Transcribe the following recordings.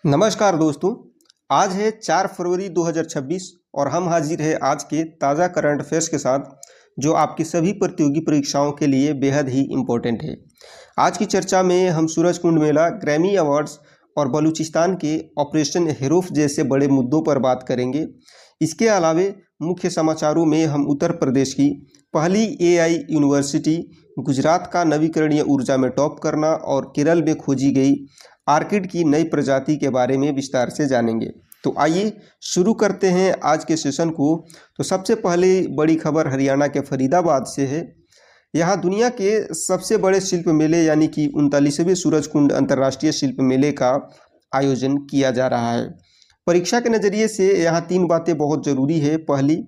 नमस्कार दोस्तों। आज है 4 फरवरी 2026 और हम हाजिर है आज के ताज़ा करंट अफेयर्स के साथ जो आपकी सभी प्रतियोगी परीक्षाओं के लिए बेहद ही इम्पोर्टेंट है। आज की चर्चा में हम सूरजकुंड मेला, ग्रैमी अवार्ड्स और बलूचिस्तान के ऑपरेशन हेरोफ जैसे बड़े मुद्दों पर बात करेंगे। इसके अलावे मुख्य समाचारों में हम उत्तर प्रदेश की पहली एआई यूनिवर्सिटी, गुजरात का नवीकरणीय ऊर्जा में टॉप करना और केरल में खोजी गई आर्किड की नई प्रजाति के बारे में विस्तार से जानेंगे। तो आइए शुरू करते हैं आज के सेशन को। तो सबसे पहले बड़ी खबर हरियाणा के फरीदाबाद से है। यहाँ दुनिया के सबसे बड़े शिल्प मेले यानी कि 39वें सूरजकुंड अंतर्राष्ट्रीय शिल्प मेले का आयोजन किया जा रहा है। परीक्षा के नज़रिए से यहाँ 3 बातें बहुत ज़रूरी है। पहली,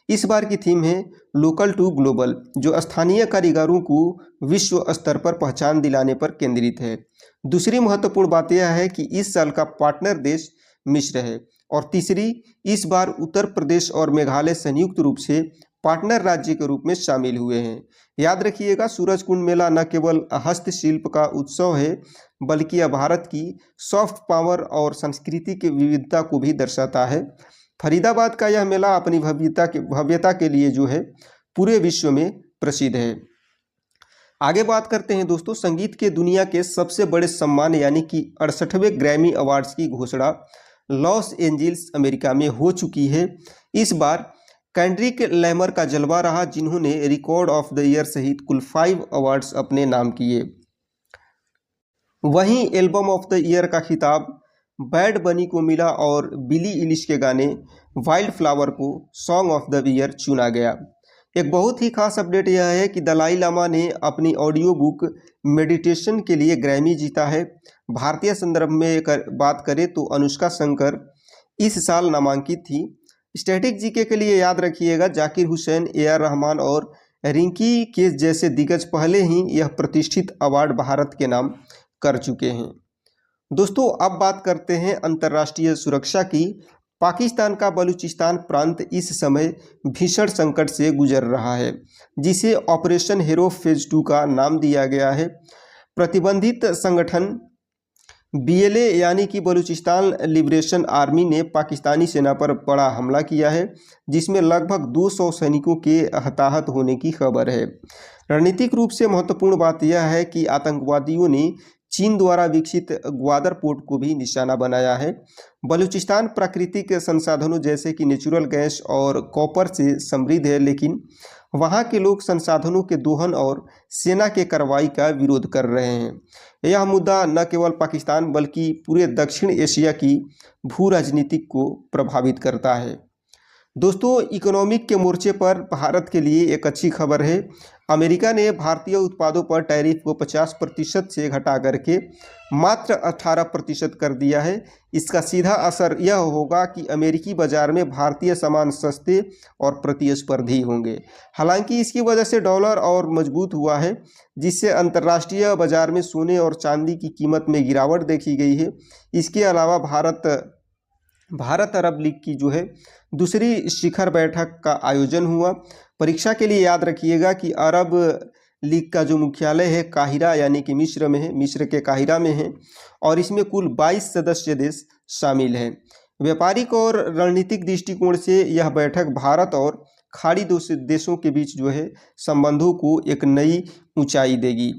इस बार की थीम है लोकल टू ग्लोबल, जो स्थानीय कारीगरों को विश्व स्तर पर पहचान दिलाने पर केंद्रित है। दूसरी महत्वपूर्ण बात यह है कि इस साल का पार्टनर देश मिस्र है। और तीसरी, इस बार उत्तर प्रदेश और मेघालय संयुक्त रूप से पार्टनर राज्य के रूप में शामिल हुए हैं। याद रखिएगा, सूरजकुंड मेला न केवल हस्तशिल्प का उत्सव है बल्कि यह भारत की सॉफ्ट पावर और संस्कृति की विविधता को भी दर्शाता है। फरीदाबाद का यह मेला अपनी भव्यता के लिए जो है पूरे विश्व में प्रसिद्ध है। आगे बात करते हैं दोस्तों, संगीत के दुनिया के सबसे बड़े सम्मान यानी कि 68वें ग्रैमी अवार्ड्स की घोषणा लॉस एंजिल्स अमेरिका में हो चुकी है। इस बार केंड्रिक लैमर का जलवा रहा, जिन्होंने रिकॉर्ड ऑफ द ईयर सहित कुल 5 अवार्ड्स अपने नाम किए। वहीं एल्बम ऑफ द ईयर का खिताब बैड बनी को मिला और बिली इलिश के गाने वाइल्ड फ्लावर को सॉन्ग ऑफ द ईयर चुना गया। एक बहुत ही खास अपडेट यह है कि दलाई लामा ने अपनी ऑडियो बुक मेडिटेशन के लिए ग्रैमी जीता है। भारतीय संदर्भ में बात करें तो अनुष्का शंकर इस साल नामांकित थी। स्टैटिक जीके के लिए याद रखिएगा, जाकिर हुसैन, AR रहमान और रिंकी केस जैसे दिग्गज पहले ही यह प्रतिष्ठित अवार्ड भारत के नाम कर चुके हैं। दोस्तों, अब बात करते हैं अंतर्राष्ट्रीय सुरक्षा की। पाकिस्तान का बलूचिस्तान प्रांत इस समय भीषण संकट से गुजर रहा है, जिसे ऑपरेशन हेरोफ फेज 2 का नाम दिया गया है। प्रतिबंधित संगठन BLA यानी कि बलूचिस्तान लिबरेशन आर्मी ने पाकिस्तानी सेना पर बड़ा हमला किया है, जिसमें लगभग 200 सैनिकों के हताहत होने की खबर है। रणनीतिक रूप से महत्वपूर्ण बात यह है कि आतंकवादियों ने चीन द्वारा विकसित ग्वादर पोर्ट को भी निशाना बनाया है। बलूचिस्तान प्राकृतिक संसाधनों जैसे कि नेचुरल गैस और कॉपर से समृद्ध है, लेकिन वहाँ के लोग संसाधनों के दोहन और सेना के कार्रवाई का विरोध कर रहे हैं। यह मुद्दा न केवल पाकिस्तान बल्कि पूरे दक्षिण एशिया की भू राजनीतिक को प्रभावित करता है। दोस्तों, इकोनॉमिक के मोर्चे पर भारत के लिए एक अच्छी खबर है। अमेरिका ने भारतीय उत्पादों पर टैरिफ को 50% से घटा करके मात्र 18% कर दिया है। इसका सीधा असर यह होगा कि अमेरिकी बाजार में भारतीय सामान सस्ते और प्रतिस्पर्धी होंगे। हालांकि इसकी वजह से डॉलर और मजबूत हुआ है, जिससे अंतर्राष्ट्रीय बाजार में सोने और चांदी की कीमत में गिरावट देखी गई है। इसके अलावा भारत अरब लीग की जो है दूसरी शिखर बैठक का आयोजन हुआ। परीक्षा के लिए याद रखिएगा कि अरब लीग का जो मुख्यालय है काहिरा यानी कि मिस्र में है, मिस्र के काहिरा में है और इसमें कुल 22 सदस्य देश शामिल हैं। व्यापारिक और रणनीतिक दृष्टिकोण से यह बैठक भारत और खाड़ी देशों के बीच जो है संबंधों को एक नई ऊंचाई देगी।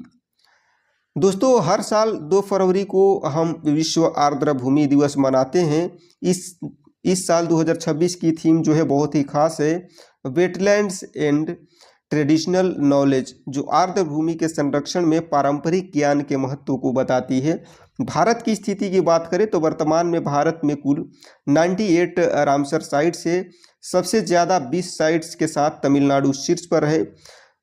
दोस्तों, हर साल 2 फरवरी को हम विश्व आर्द्र भूमि दिवस मनाते हैं। इस साल 2026 की थीम जो है बहुत ही खास है, वेटलैंड्स एंड ट्रेडिशनल नॉलेज, जो आर्द्र भूमि के संरक्षण में पारंपरिक ज्ञान के महत्व को बताती है। भारत की स्थिति की बात करें तो वर्तमान में भारत में कुल 98 रामसर साइट्स है। सबसे ज़्यादा 20 साइट्स के साथ तमिलनाडु शीर्ष पर है।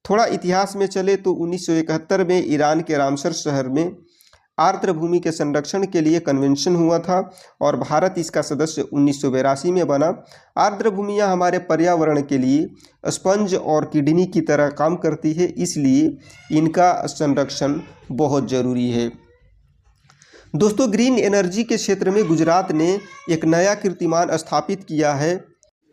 थोड़ा इतिहास में चले तो 1971 में ईरान के रामसर शहर में आर्द्र भूमि के संरक्षण के लिए कन्वेंशन हुआ था और भारत इसका सदस्य 1982 में बना। आर्द्र भूमियाँ हमारे पर्यावरण के लिए स्पंज और किडनी की तरह काम करती है, इसलिए इनका संरक्षण बहुत ज़रूरी है। दोस्तों, ग्रीन एनर्जी के क्षेत्र में गुजरात ने एक नया कीर्तिमान स्थापित किया है।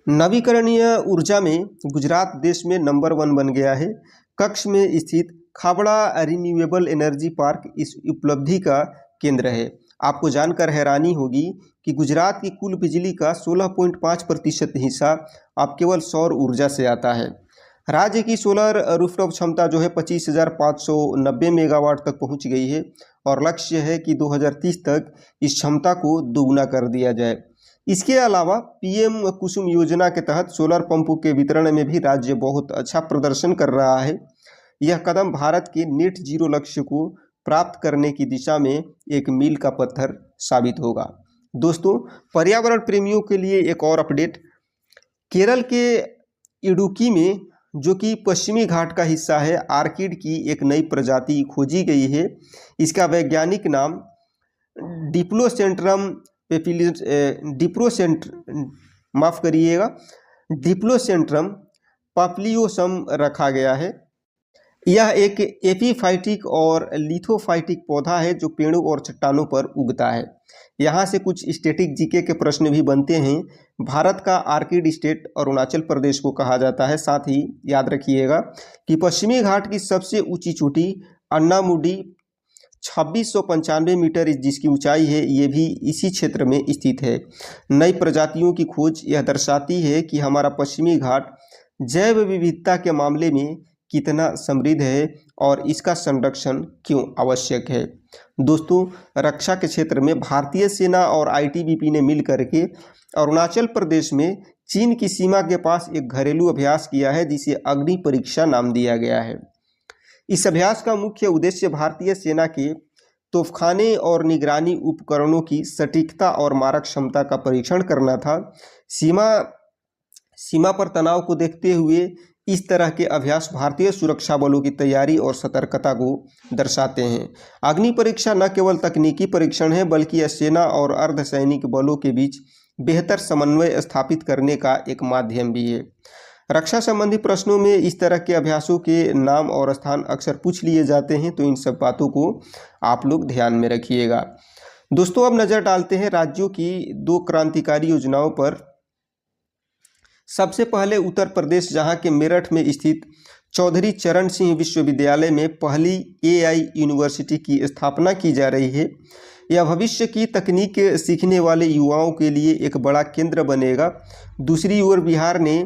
नवीकरणीय ऊर्जा में गुजरात देश में नंबर 1 बन गया है। कच्छ में स्थित खाबड़ा रिन्यूएबल एनर्जी पार्क इस उपलब्धि का केंद्र है। आपको जानकर हैरानी होगी कि गुजरात की कुल बिजली का 16.5% हिस्सा अब केवल सौर ऊर्जा से आता है। राज्य की सोलर रूफटॉप क्षमता जो है 25,590 मेगावाट तक पहुंच गई है और लक्ष्य है कि 2030 तक इस क्षमता को दोगुना कर दिया जाए। इसके अलावा पीएम कुसुम योजना के तहत सोलर पंपों के वितरण में भी राज्य बहुत अच्छा प्रदर्शन कर रहा है। यह कदम भारत के नेट जीरो लक्ष्य को प्राप्त करने की दिशा में एक मील का पत्थर साबित होगा। दोस्तों, पर्यावरण प्रेमियों के लिए एक और अपडेट, केरल के इडुक्की में जो कि पश्चिमी घाट का हिस्सा है, आर्किड की एक नई प्रजाति खोजी गई है। इसका वैज्ञानिक नाम डिप्लोसेंट्रम डिप्लोसेंट्रम पाप्लियोसम रखा गया है। यह एक एपीफाइटिक और लिथोफाइटिक पौधा है जो पेड़ों और चट्टानों पर उगता है। यहाँ से कुछ स्टैटिक जीके के प्रश्न भी बनते हैं। भारत का आर्किड स्टेट अरुणाचल प्रदेश को कहा जाता है। साथ ही याद रखिएगा कि पश्चिमी घाट की सबसे ऊंची चोटी अन्नामुडी 2695 मीटर जिसकी ऊंचाई है, ये भी इसी क्षेत्र में स्थित है। नई प्रजातियों की खोज यह दर्शाती है कि हमारा पश्चिमी घाट जैव विविधता के मामले में कितना समृद्ध है और इसका संरक्षण क्यों आवश्यक है। दोस्तों, रक्षा के क्षेत्र में भारतीय सेना और आईटीबीपी ने मिल करके अरुणाचल प्रदेश में चीन की सीमा के पास एक घरेलू अभ्यास किया है जिसे अग्नि परीक्षा नाम दिया गया है। इस अभ्यास का मुख्य उद्देश्य भारतीय सेना के तोपखाने और निगरानी उपकरणों की सटीकता और मारक क्षमता का परीक्षण करना था। सीमा पर तनाव को देखते हुए इस तरह के अभ्यास भारतीय सुरक्षा बलों की तैयारी और सतर्कता को दर्शाते हैं। अग्नि परीक्षा न केवल तकनीकी परीक्षण है बल्कि यह सेना और अर्धसैनिक बलों के बीच बेहतर समन्वय स्थापित करने का एक माध्यम भी है। रक्षा संबंधी प्रश्नों में इस तरह के अभ्यासों के नाम और स्थान अक्सर पूछ लिए जाते हैं, तो इन सब बातों को आप लोग ध्यान में रखिएगा। दोस्तों, अब नज़र डालते हैं राज्यों की 2 क्रांतिकारी योजनाओं पर। सबसे पहले उत्तर प्रदेश, जहां के मेरठ में स्थित चौधरी चरण सिंह विश्वविद्यालय में पहली AI यूनिवर्सिटी की स्थापना की जा रही है। यह भविष्य की तकनीक सीखने वाले युवाओं के लिए एक बड़ा केंद्र बनेगा। दूसरी ओर बिहार ने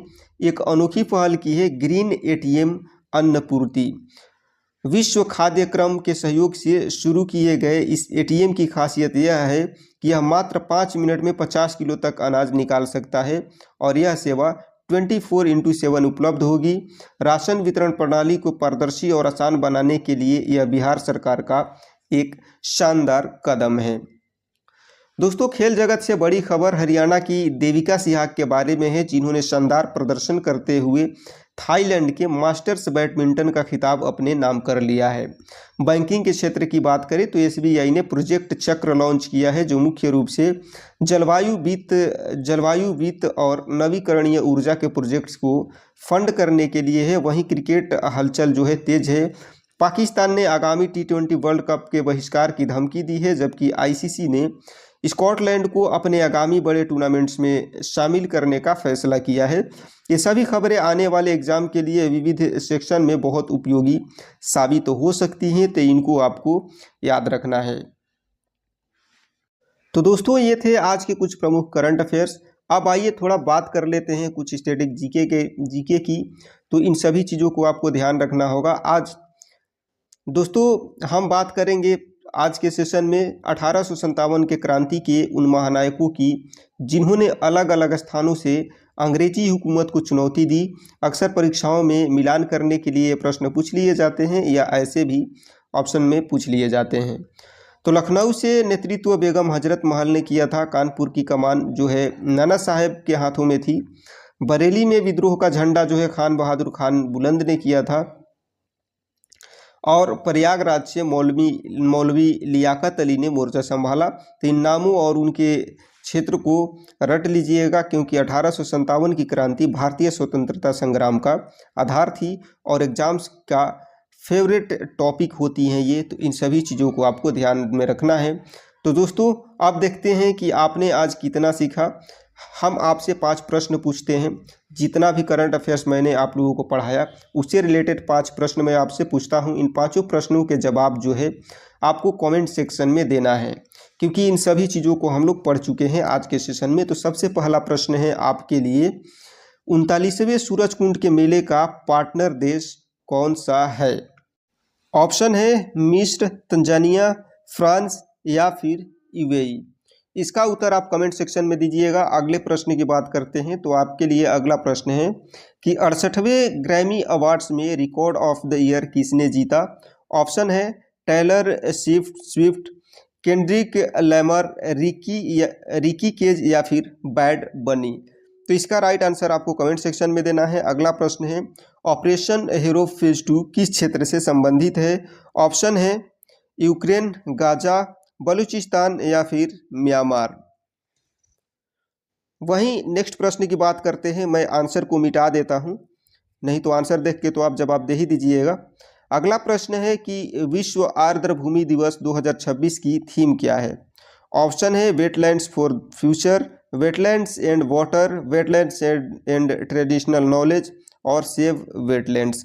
एक अनोखी पहल की है, ग्रीन ATM अन्नपूर्ति। विश्व खाद्य क्रम के सहयोग से शुरू किए गए इस ATM की खासियत यह है कि यह मात्र 5 मिनट में 50 किलो तक अनाज निकाल सकता है और यह सेवा 24/7 उपलब्ध होगी। राशन वितरण प्रणाली को पारदर्शी और आसान बनाने के लिए यह बिहार सरकार का एक शानदार कदम है। दोस्तों, खेल जगत से बड़ी खबर हरियाणा की देविका सिहाग के बारे में है, जिन्होंने शानदार प्रदर्शन करते हुए थाईलैंड के मास्टर्स बैडमिंटन का खिताब अपने नाम कर लिया है। बैंकिंग के क्षेत्र की बात करें तो SBI ने प्रोजेक्ट चक्र लॉन्च किया है, जो मुख्य रूप से जलवायु वित्त और नवीकरणीय ऊर्जा के प्रोजेक्ट्स को फंड करने के लिए है। वहीं क्रिकेट हलचल जो है तेज है। पाकिस्तान ने आगामी T20 वर्ल्ड कप के बहिष्कार की धमकी दी है, जबकि ICC ने स्कॉटलैंड को अपने आगामी बड़े टूर्नामेंट्स में शामिल करने का फैसला किया है। ये सभी खबरें आने वाले एग्जाम के लिए विविध सेक्शन में बहुत उपयोगी साबित हो सकती हैं, तो इनको आपको याद रखना है। तो दोस्तों, ये थे आज के कुछ प्रमुख करंट अफेयर्स। अब आइए थोड़ा बात कर लेते हैं कुछ स्टैटिक जीके की। तो इन सभी चीज़ों को आपको ध्यान रखना होगा। आज दोस्तों हम बात करेंगे आज के सेशन में 1857 के क्रांति के उन महानायकों की जिन्होंने अलग अलग स्थानों से अंग्रेजी हुकूमत को चुनौती दी। अक्सर परीक्षाओं में मिलान करने के लिए प्रश्न पूछ लिए जाते हैं या ऐसे भी ऑप्शन में पूछ लिए जाते हैं। तो लखनऊ से नेतृत्व बेगम हजरत महल ने किया था। कानपुर की कमान जो है नाना साहेब के हाथों में थी। बरेली में विद्रोह का झंडा जो है खान बहादुर खान बुलंद ने किया था। और प्रयागराज से मौलवी लियाकत अली ने मोर्चा संभाला। तो इन नामों और उनके क्षेत्र को रट लीजिएगा, क्योंकि 1857 की क्रांति भारतीय स्वतंत्रता संग्राम का आधार थी और एग्जाम्स का फेवरेट टॉपिक होती हैं ये। तो इन सभी चीज़ों को आपको ध्यान में रखना है। तो दोस्तों, आप देखते हैं कि आपने आज कितना सीखा। हम आपसे 5 प्रश्न पूछते हैं। जितना भी करंट अफेयर्स मैंने आप लोगों को पढ़ाया उससे रिलेटेड 5 प्रश्न मैं आपसे पूछता हूं। इन 5 प्रश्नों के जवाब जो है आपको कमेंट सेक्शन में देना है। क्योंकि इन सभी चीज़ों को हम लोग पढ़ चुके हैं आज के सेशन में। तो सबसे पहला प्रश्न है आपके लिए, 39वें सूरजकुंड के मेले का पार्टनर देश कौन सा है? ऑप्शन है मिस्र, तंजानिया, फ्रांस या फिर यूएई। इसका उत्तर आप कमेंट सेक्शन में दीजिएगा। अगले प्रश्न की बात करते हैं। तो आपके लिए अगला प्रश्न है कि 68वें ग्रैमी अवार्ड्स में रिकॉर्ड ऑफ द ईयर किसने जीता? ऑप्शन है Taylor Swift, Kendrick Lamar, Ricky Kej या फिर बैड बनी। तो इसका राइट आंसर आपको कमेंट सेक्शन में देना है। अगला प्रश्न है, ऑपरेशन हीरो फेज 2 किस क्षेत्र से संबंधित है? ऑप्शन है यूक्रेन, गाजा, बलूचिस्तान या फिर म्यांमार। वहीं नेक्स्ट प्रश्न की बात करते हैं। मैं आंसर को मिटा देता हूं, नहीं तो आंसर देख के तो आप जवाब दे ही दीजिएगा। अगला प्रश्न है कि विश्व आर्द्र भूमि दिवस 2026 की थीम क्या है? ऑप्शन है wetlands for future, wetlands and water, wetlands and traditional knowledge और सेव वेटलैंड्स।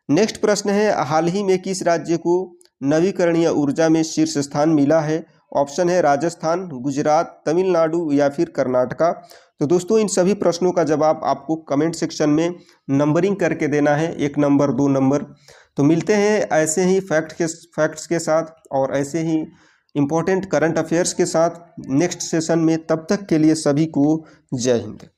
नेक्स्ट प्रश्न है, हाल ही में किस राज्य को नवीकरणीय ऊर्जा में शीर्ष स्थान मिला है? ऑप्शन है राजस्थान, गुजरात, तमिलनाडु या फिर कर्नाटका। तो दोस्तों इन सभी प्रश्नों का जवाब आपको कमेंट सेक्शन में नंबरिंग करके देना है, 1 नंबर 2 नंबर। तो मिलते हैं ऐसे ही फैक्ट्स के साथ और ऐसे ही इम्पोर्टेंट करंट अफेयर्स के साथ नेक्स्ट सेशन में। तब तक के लिए सभी को जय हिंद।